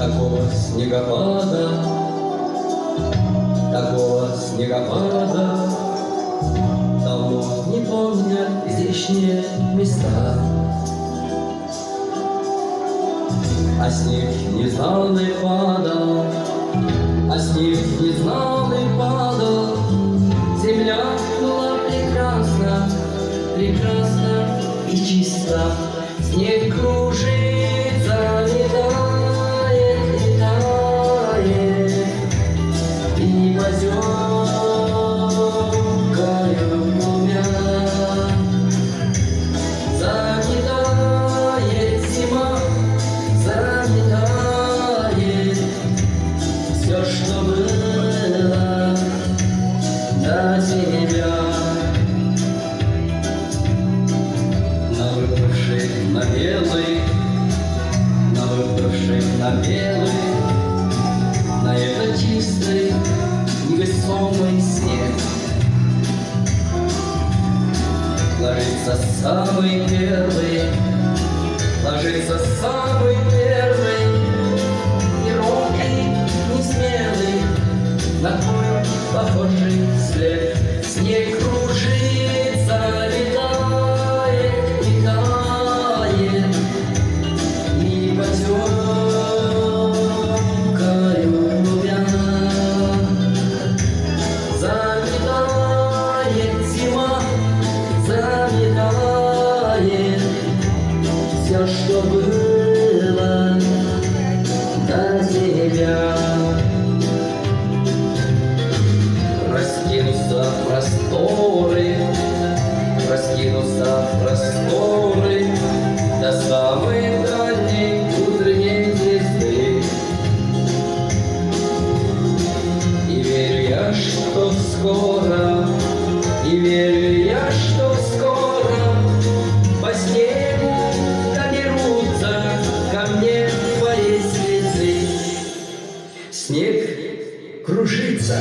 Такого снегопада давно не помнят здешние места. А снег незнанный падал, а снег незнанный падал. Земля была прекрасна, прекрасна и чиста. Снег кружится, летает, летает, и поземкою двумя заметает зима, заметает все, что было до тебя. На белый, на белый, на этот чистый, невесомый снег ложится самый первый, ложится самый первый, не робкий, не смелый, на твой похожий след. Снег кружится, летает, летает, и поземкою двумя заметает зима, заметает все, что было до тебя. Раскинутся просторы до самой дальней утренней звезды. И верю я, что скоро, и верю я, что скоро по снегу доберутся ко мне твои слезы. Снег кружится.